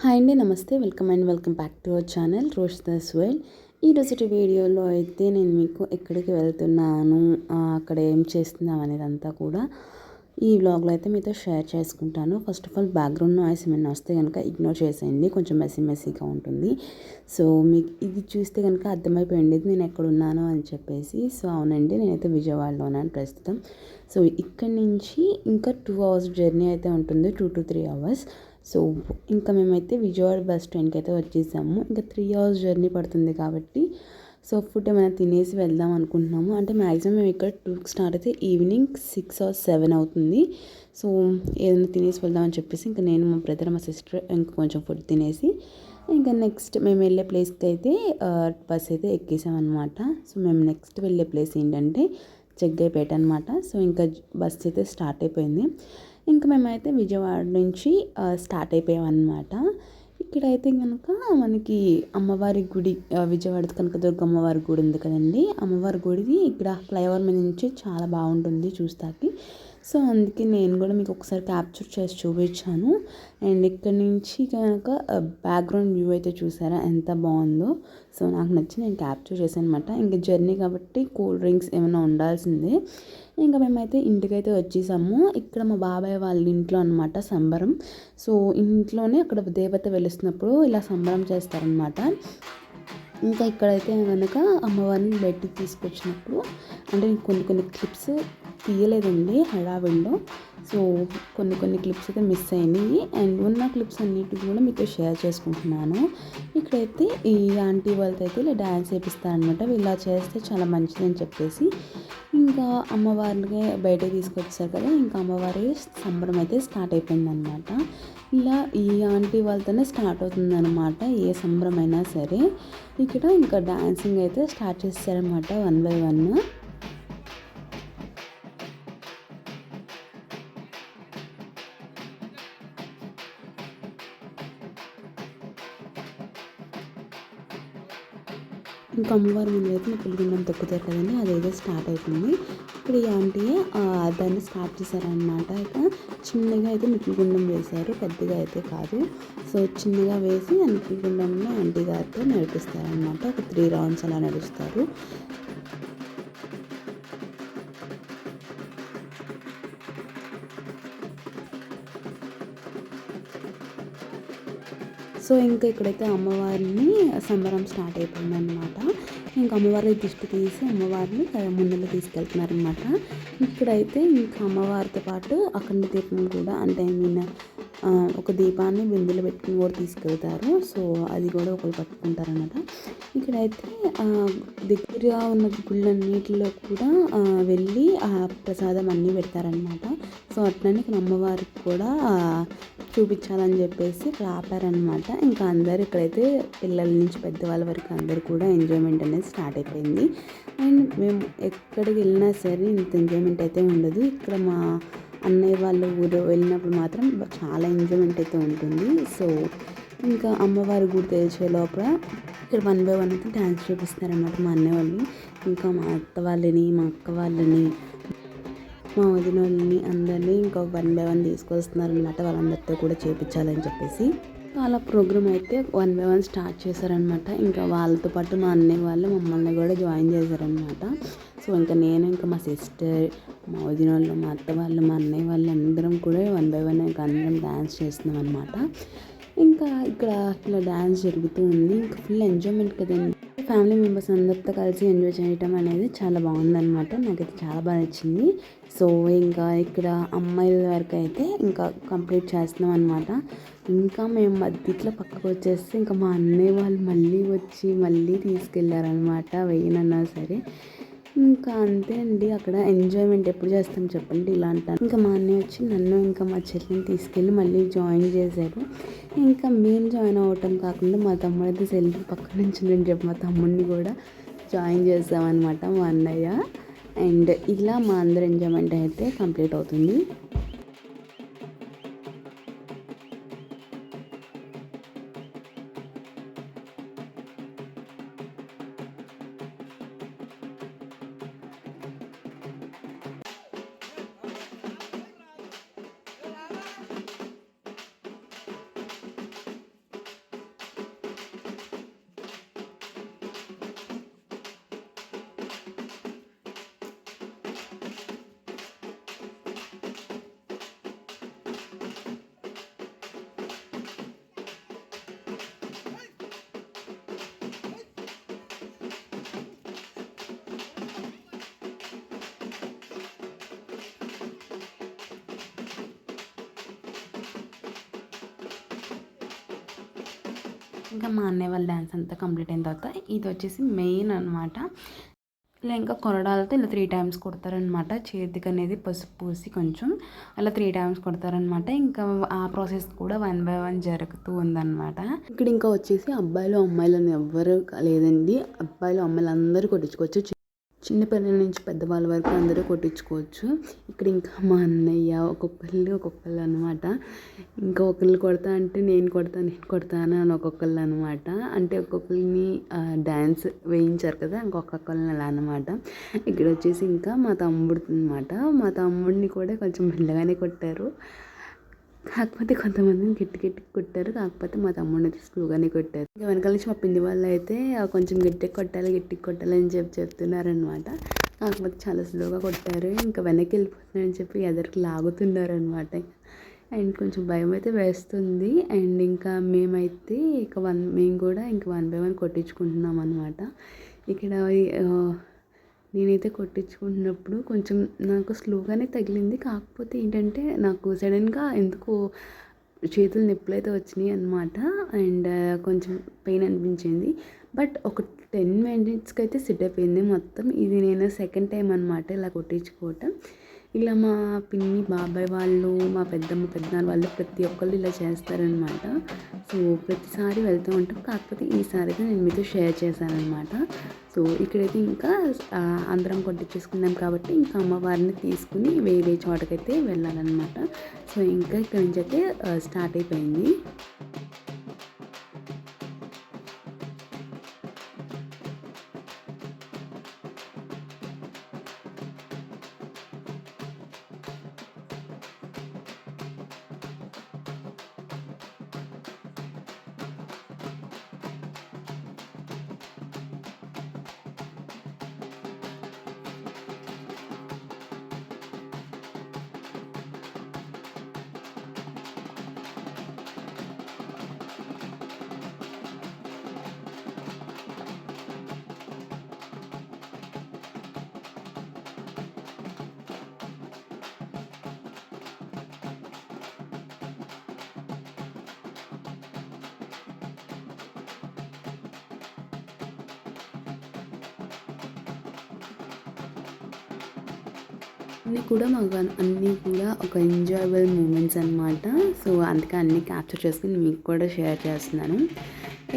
Hi అండి, నమస్తే, welcome back to our channel Roshitha's world. ఈరోజు వీడియోలో అయితే నేను మీకు ఎక్కడికి వెళ్తున్నాను, అక్కడ ఏం చేస్తున్నాం అనేదంతా కూడా ఈ వ్లాగ్లో అయితే మీతో షేర్ చేసుకుంటాను. First of all background noise ఏమైనా వస్తే కనుక ఇగ్నోర్ చేసేయండి, కొంచెం మెస్సీగా ఉంటుంది. సో మీకు ఇది చూస్తే కనుక అర్థమైపోయింది నేను ఎక్కడున్నాను అని చెప్పేసి. సో అవునండి, నేనైతే విజయవాడలో ఉన్నాను ప్రస్తుతం. సో ఇక్కడి నుంచి ఇంకా 2 hours జర్నీ అయితే ఉంటుంది, 2 to 3 hours. సో ఇంకా మేమైతే విజయవాడ బస్ స్టాండ్కి అయితే వచ్చేసాము. ఇంకా 3 hours జర్నీ పడుతుంది కాబట్టి సో ఫుడ్ ఏమైనా తినేసి వెళ్దాం అనుకుంటున్నాము. అంటే మ్యాక్సిమం మేము ఇక్కడ 2కి స్టార్ట్ అయితే ఈవినింగ్ 6 or 7 అవుతుంది. సో ఏదైనా తినేసి వెళ్దామని చెప్పేసి ఇంకా నేను, మా బ్రదర్, మా సిస్టర్ ఇంకా కొంచెం ఫుడ్ తినేసి ఇంకా నెక్స్ట్ మేము వెళ్ళే ప్లేస్కి అయితే బస్ అయితే ఎక్కేసామన్నమాట. సో మేము నెక్స్ట్ వెళ్ళే ప్లేస్ ఏంటంటే జగ్గయ్యపేట అనమాట. సో ఇంకా బస్ అయితే స్టార్ట్ అయిపోయింది. ఇంకా మేమైతే విజయవాడ నుంచి స్టార్ట్ అయిపోయామన్నమాట. ఇక్కడైతే కనుక మనకి అమ్మవారి గుడి, విజయవాడ కనకదుర్గ అమ్మవారి గుడి ఉంది కదండి. అమ్మవారి గుడి ఇక్కడ ఫ్లైఓవర్ మీద నుంచి చాలా బాగుంటుంది చూస్తాకి. సో అందుకే నేను కూడా మీకు ఒకసారి క్యాప్చర్ చేసి చూపించాను. అండ్ ఇక్కడ నుంచి కనుక బ్యాక్గ్రౌండ్ వ్యూ అయితే చూసారా ఎంత బాగుందో. సో నాకు నచ్చి నేను క్యాప్చర్ చేశాను అనమాట. ఇంకా జర్నీ కాబట్టి కూల్ డ్రింక్స్ ఏమైనా ఉండాల్సిందే. ఇంకా మేమైతే ఇంటికైతే వచ్చేసాము. ఇక్కడ మా బాబాయ్ వాళ్ళ ఇంట్లో అనమాట సంబరం. సో ఇంట్లోనే అక్కడ దేవత వెలుస్తున్నప్పుడు ఇలా సంబరం చేస్తారనమాట. ఇంకా ఇక్కడైతే కనుక అమ్మవారిని బయటికి తీసుకొచ్చినప్పుడు అంటే కొన్ని క్లిప్స్ తీయలేదండి హడావిడిలో. సో కొన్ని క్లిప్స్ అయితే మిస్ అయినాయి. అండ్ ఉన్న క్లిప్స్ అన్నిటి కూడా మీతో షేర్ చేసుకుంటున్నాను. ఇక్కడైతే ఈ ఆంటీ వాళ్ళతో అయితే ఇలా డ్యాన్స్ చేపిస్తారనమాట. ఇలా చేస్తే చాలా మంచిదని చెప్పేసి ఇంకా అమ్మవారిని బయటకు తీసుకొచ్చారు కదా. ఇంకా అమ్మవారి సంబరం అయితే స్టార్ట్ అయిపోయిందనమాట. ఇలా ఈ ఆంటీ వాళ్ళతోనే స్టార్ట్ అవుతుందన్నమాట ఏ సంబరం అయినా సరే. ఇక్కడ ఇంకా డాన్సింగ్ అయితే స్టార్ట్ చేస్తారనమాట 1 by 1. ఇంకా అమ్మవారి ముందు అయితే పులిగుండం తొక్కుతారు కదండి, అదైతే స్టార్ట్ అయిపోయింది. ఇప్పుడు ఈ ఆంటీ దాన్ని స్టార్ట్ చేశారనమాట. ఇక చిన్నగా అయితే నిప్పులగుండం వేశారు, పెద్దగా అయితే కాదు. సో చిన్నగా వేసి ఆ నిప్పులగుండంలో ఆంటీ గారితో నడిపిస్తారనమాట. ఒక 3 rounds అలా నడుస్తారు. సో ఇంకా ఇక్కడైతే అమ్మవారిని సంబరం స్టార్ట్ అయిపోయిందనమాట. ఇంకా అమ్మవారి దిష్టి తీసి అమ్మవారిని ముందులో తీసుకెళ్తున్నారనమాట. ఇక్కడైతే ఇంకా అమ్మవారితో పాటు అఖండ దీపం కూడా, అంటే ఒక దీపాన్ని బిందెలో పెట్టుకుని కూడా తీసుకెళ్తారు. సో అది కూడా ఒకరు పట్టుకుంటారనమాట. ఇక్కడైతే దగ్గరగా ఉన్న గుళ్ళన్నిటిలో కూడా వెళ్ళి ఆ ప్రసాదం అన్నీ పెడతారనమాట. సో అట్లనే ఇక్కడ అమ్మవారికి కూడా చూపించాలని చెప్పేసి ఇక్కడ ఆపారనమాట. ఇంకా అందరు ఇక్కడైతే పిల్లల నుంచి పెద్దవాళ్ళ వరకు అందరు కూడా ఎంజాయ్మెంట్ అనేది స్టార్ట్ అయిపోయింది. అండ్ మేము ఎక్కడికి వెళ్ళినా సరే ఇంత ఎంజాయ్మెంట్ అయితే ఉండదు. ఇక్కడ మా అన్నయ్య వాళ్ళ ఊరు వెళ్ళినప్పుడు మాత్రం చాలా ఎంజాయ్మెంట్ అయితే ఉంటుంది. సో ఇంకా అమ్మవారి గుడి తెలిసే లోపల ఇక్కడ 1 by 1 అయితే డ్యాన్స్ చూపిస్తారనమాట మా అన్నయ్య వాళ్ళు. ఇంకా మా అత్త వాళ్ళని, మా అక్క వాళ్ళని, మా వదిన వాళ్ళని అందరినీ ఇంకా 1 by 1 తీసుకొస్తున్నారనమాట. వాళ్ళందరితో కూడా చేయించాలని చెప్పేసి అలా ప్రోగ్రామ్ అయితే 1 by 1 స్టార్ట్ చేశారనమాట. ఇంకా వాళ్ళతో పాటు మా అన్నయ్య వాళ్ళు మమ్మల్ని కూడా జాయిన్ చేశారనమాట. సో ఇంకా నేను, ఇంకా మా సిస్టర్, మా వదిన వాళ్ళు, మా అత్త వాళ్ళు, మా అన్నయ్య వాళ్ళు అందరం కూడా 1 by 1 ఇంకా అందరం డ్యాన్స్ చేస్తున్నాం అనమాట. ఇంకా ఇక్కడ ఇలా డ్యాన్స్ జరుగుతూ ఉంది. ఇంకా ఫుల్ ఎంజాయ్మెంట్ కదండి. ఫ్యామిలీ మెంబర్స్ అందరితో కలిసి ఎంజాయ్ చేయటం అనేది చాలా బాగుందన్నమాట. నాకైతే చాలా బాగా నచ్చింది. సో ఇంకా ఇక్కడ అమ్మాయిల వరకు అయితే ఇంకా కంప్లీట్ చేస్తున్నాం అనమాట. ఇంకా మేము మధ్యలో పక్కకు వచ్చేస్తే ఇంకా మా అన్నయ్య వాళ్ళు మళ్ళీ తీసుకెళ్ళారనమాట, వెయ్యనన్నా సరే. ఇంకా అంతే అండి, అక్కడ ఎంజాయ్మెంట్ ఎప్పుడు చేస్తాం చెప్పండి, ఇలా అంటారు. ఇంకా మా అన్నయ్య వచ్చి నన్ను ఇంకా మా చెల్లిని తీసుకెళ్ళి మళ్ళీ జాయిన్ చేశారు. ఇంకా మేము జాయిన్ అవ్వటం కాకుండా మా తమ్ముడు అయితే సెల్ఫీ పక్కన నుంచి నేను చెప్పి మా తమ్ముడిని కూడా జాయిన్ చేసామన్నమాట మా అన్నయ్య. అండ్ ఇలా మా అందరి ఎంజాయ్మెంట్ అయితే కంప్లీట్ అవుతుంది. ఇంకా మా అన్నయ్య వాళ్ళ డ్యాన్స్ అంతా కంప్లీట్ అయిన తర్వాత ఇది వచ్చేసి మెయిన్ అనమాట. ఇలా ఇంకా కొరడాలతో ఇలా 3 టైమ్స్ కొడతారనమాట. చేతికి అనేది పసుపు పూసి కొంచెం అలా 3 టైమ్స్ కొడతారనమాట. ఇంకా ఆ ప్రాసెస్ కూడా 1 బై 1 జరుగుతూ ఉందన్నమాట. ఇక్కడ ఇంకా వచ్చేసి అబ్బాయిలు అమ్మాయిలు అని ఎవ్వరు లేదండి. అబ్బాయిలు అమ్మాయిలు అందరూ కొట్టించుకోవచ్చు. చిన్నపిల్లల నుంచి పెద్దవాళ్ళ వరకు అందరూ కొట్టించుకోవచ్చు. ఇక్కడ ఇంకా మా అన్నయ్య ఒక్కొక్కళ్ళు అనమాట. ఇంకా ఒకళ్ళు కొడతా అంటే నేను కొడతాను అని ఒక్కొక్కళ్ళు అనమాట. అంటే ఒక్కొక్కరిని డ్యాన్స్ వేయించారు కదా, ఇంకొకళ్ళని అలా అనమాట. ఇక్కడ వచ్చేసి ఇంకా మా తమ్ముడు అనమాట. మా తమ్ముడిని కూడా కొంచెం మెల్లగానే కొట్టారు. కాకపోతే కొంతమందిని గట్టి కొట్టారు. కాకపోతే మా తమ్ముడిని అయితే స్లోగానే కొట్టారు. ఇంకా వెనకాల నుంచి మా పిండి వాళ్ళు అయితే కొంచెం గట్టిగా కొట్టాలి అని చెప్తున్నారనమాట. కాకపోతే చాలా స్లోగా కొట్టారు. ఇంకా వెనక్కి వెళ్ళిపోతున్నారని చెప్పి ఎదరికి లాగుతున్నారనమాట. అండ్ కొంచెం భయం అయితే వేస్తుంది. అండ్ ఇంకా మేమైతే మేము కూడా ఇంకా 1 బై 1 కొట్టించుకుంటున్నాం అనమాట. ఇక్కడ నేనైతే కొట్టించుకుంటున్నప్పుడు కొంచెం నాకు స్లోగానే తగిలింది. కాకపోతే ఏంటంటే నాకు సడన్గా ఎందుకో చేతులు నొప్పులైతే వచ్చినాయి అనమాట. అండ్ కొంచెం పెయిన్ అనిపించింది. బట్ ఒక 10 మినిట్స్కి అయితే సెట్ అయిపోయింది మొత్తం. ఇది నేను సెకండ్ టైం అనమాట ఇలా కొట్టించుకోవటం. ఇలా మా పిన్ని బాబాయ్ వాళ్ళు, మా పెద్దమ్మ పెద్దనాన్న వాళ్ళు ప్రతి ఒక్కళ్ళు ఇలా చేస్తారనమాట. సో ప్రతిసారి వెళ్తూ ఉంటాం. కాకపోతే ఈసారి అయితే నేను మీతో షేర్ చేశానమాట. సో ఇక్కడైతే ఇంకా అందరం కొట్టించేసుకున్నాం కాబట్టి ఇంకా అమ్మవారిని తీసుకుని వేరే చోటకైతే వెళ్ళాలన్నమాట. సో ఇంకా ఇక్కడి నుంచి అయితే స్టార్ట్ అయిపోయింది. అన్నీ కూడా ఒక ఎంజాయబుల్ మూమెంట్స్ అనమాట. సో అందుకే అన్నీ క్యాప్చర్ చేసుకుని మీకు కూడా షేర్ చేస్తున్నాను.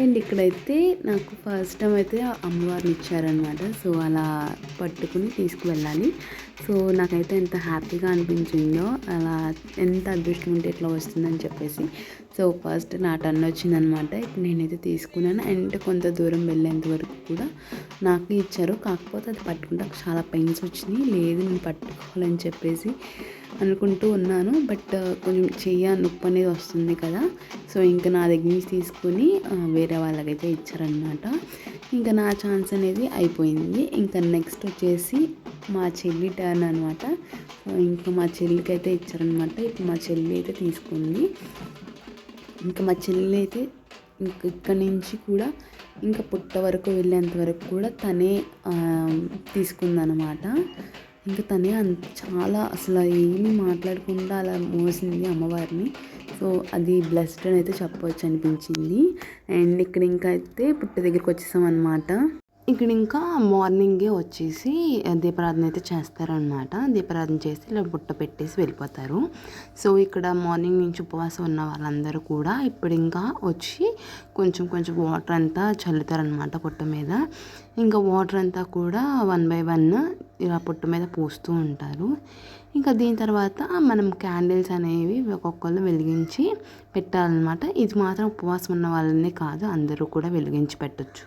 అండ్ ఇక్కడైతే నాకు ఫస్ట్ టైం అయితే అమ్మవారిని ఇచ్చారనమాట. సో అలా పట్టుకుని తీసుకువెళ్ళాలి. సో నాకైతే ఎంత హ్యాపీగా అనిపించిందో, అలా ఎంత అదృష్టం ఉంటే ఎట్లా వస్తుందని చెప్పేసి. సో ఫస్ట్ నా టర్న్ వచ్చిందనమాట. ఇప్పుడు నేనైతే తీసుకున్నాను. అండ్ కొంత దూరం వెళ్ళేంత వరకు కూడా నాకు ఇచ్చారు. కాకపోతే అది పట్టుకుంటే చాలా పెయిన్స్ వచ్చినాయి. లేదు నేను పట్టుకోవాలని చెప్పేసి అనుకుంటూ ఉన్నాను. బట్ కొంచెం నొప్పి అనేది వస్తుంది కదా. సో ఇంకా నా దగ్గర నుంచి తీసుకుని వేరే వాళ్ళకైతే ఇచ్చారనమాట. ఇంకా నా ఛాన్స్ అనేది అయిపోయింది. ఇంకా నెక్స్ట్ వచ్చేసి మా చెల్లి టర్న్ అనమాట. ఇంకా మా చెల్లికి అయితే ఇచ్చారనమాట. ఇప్పుడు మా చెల్లి అయితే తీసుకుంది. ఇంకా మా చెల్లి అయితే ఇక్కడి నుంచి కూడా ఇంకా పుట్ట వరకు వెళ్ళేంత వరకు కూడా తనే తీసుకుందనమాట. ఇంకా తనే చాలా అసలు ఏమీ మాట్లాడకుండా అలా మోసింది అమ్మవారిని. సో అది బ్లెస్డ్ అని అయితే చెప్పవచ్చు అనిపించింది. అండ్ ఇక్కడ ఇంకా అయితే పుట్ట దగ్గరికి వచ్చేసాం అనమాట. ఇక్కడ ఇంకా మార్నింగే వచ్చేసి దీపారాధన అయితే చేస్తారనమాట. దీపారాధన చేసి ఇలా బుట్ట పెట్టేసి వెళ్ళిపోతారు. సో ఇక్కడ మార్నింగ్ నుంచి ఉపవాసం ఉన్న వాళ్ళందరూ కూడా ఇప్పుడు ఇంకా వచ్చి కొంచెం వాటర్ అంతా చల్లుతారనమాట పుట్ట మీద. ఇంకా వాటర్ అంతా కూడా 1 బై 1 ఇలా పుట్ట మీద పోస్తూ ఉంటారు. ఇంకా దీని తర్వాత మనం క్యాండిల్స్ అనేవి ఒక్కొక్కళ్ళు వెలిగించి పెట్టాలన్నమాట. ఇది మాత్రం ఉపవాసం ఉన్న వాళ్ళనే కాదు, అందరూ కూడా వెలిగించి పెట్టచ్చు.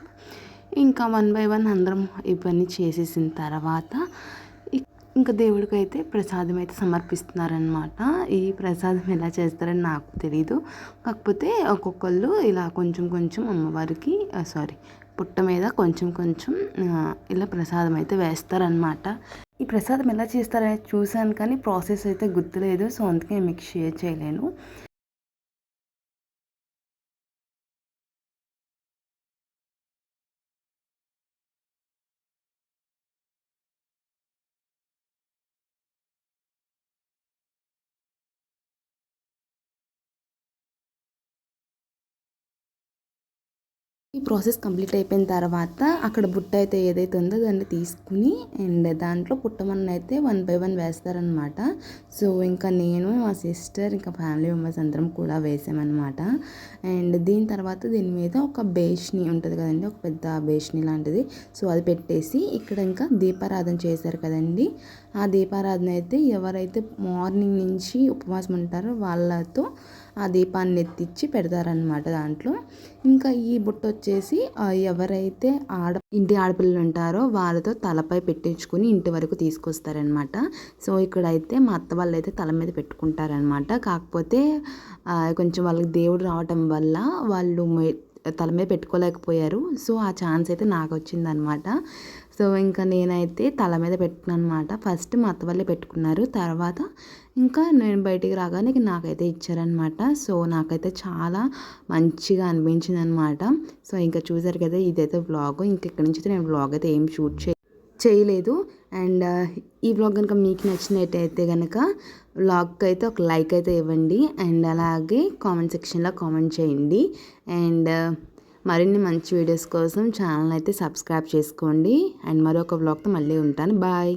ఇంకా 1 బై 1 అందరం ఇవన్నీ చేసేసిన తర్వాత ఇంకా దేవుడికి అయితే ప్రసాదం అయితే సమర్పిస్తున్నారనమాట. ఈ ప్రసాదం ఎలా చేస్తారని నాకు తెలీదు. కాకపోతే ఒక్కొక్కళ్ళు ఇలా కొంచెం అమ్మవారికి పుట్ట మీద కొంచెం ఇలా ప్రసాదం అయితే వేస్తారనమాట. ఈ ప్రసాదం ఎలా చేస్తారని చూశాను కానీ ప్రాసెస్ అయితే గుర్తులేదు. సో అందుకే మీకు షేర్ చేయలేను. ఈ ప్రాసెస్ కంప్లీట్ అయిపోయిన తర్వాత అక్కడ బుట్ట అయితే ఏదైతే ఉందో దాన్ని తీసుకుని అండ్ దాంట్లో పుట్టమన్న అయితే 1 బై 1 వేస్తారనమాట. సో ఇంకా నేను మా సిస్టర్ ఇంకా ఫ్యామిలీ మెంబర్స్ అందరం కూడా వేసామన్నమాట. అండ్ దీని తర్వాత దీని మీద ఒక బేష్ని ఉంటుంది కదండి, ఒక పెద్ద బేష్ని లాంటిది. సో అది పెట్టేసి ఇక్కడ ఇంకా దీపారాధన చేశారు కదండి, ఆ దీపారాధన అయితే ఎవరైతే మార్నింగ్ నుంచి ఉపవాసం ఉంటారో వాళ్ళతో ఆ దీపాన్ని ఎత్తిచ్చి పెడతారనమాట దాంట్లో. ఇంకా ఈ బుట్ట వచ్చేసి ఎవరైతే ఇంటి ఆడపిల్లలు ఉంటారో వాళ్ళతో తలపై పెట్టించుకుని ఇంటి వరకు తీసుకొస్తారనమాట. సో ఇక్కడైతే మా అత్త వాళ్ళు అయితే తల మీద పెట్టుకుంటారనమాట. కాకపోతే కొంచెం వాళ్ళకి దేవుడు రావటం వల్ల వాళ్ళు తల మీద పెట్టుకోలేకపోయారు. సో ఆ ఛాన్స్ అయితే నాకు వచ్చిందనమాట. సో ఇంకా నేనైతే తల మీద పెట్టాను అనమాట. ఫస్ట్ మా అత్త వాళ్ళే పెట్టుకున్నారు, తర్వాత ఇంకా నేను బయటికి రాగానే నాకైతే ఇచ్చారనమాట. సో నాకైతే చాలా మంచిగా అనిపించింది అనమాట. సో ఇంకా చూసారు కదా, ఇదైతే వ్లాగ్. ఇంక ఇక్కడి నుంచి నేను వ్లాగ్ అయితే ఏం షూట్ చేయలేదు. అండ్ ఈ వ్లాగ్ కనుక మీకు నచ్చినట్టయితే కనుక వ్లాగ్కి అయితే ఒక లైక్ అయితే ఇవ్వండి. అండ్ అలాగే కామెంట్ సెక్షన్లో కామెంట్ చేయండి. అండ్ మరిన్ని మంచి వీడియోస్ కోసం ఛానల్ అయితే సబ్స్క్రైబ్ చేసుకోండి. అండ్ మరొక వ్లాగ్తో మళ్ళీ ఉంటాను. బాయ్.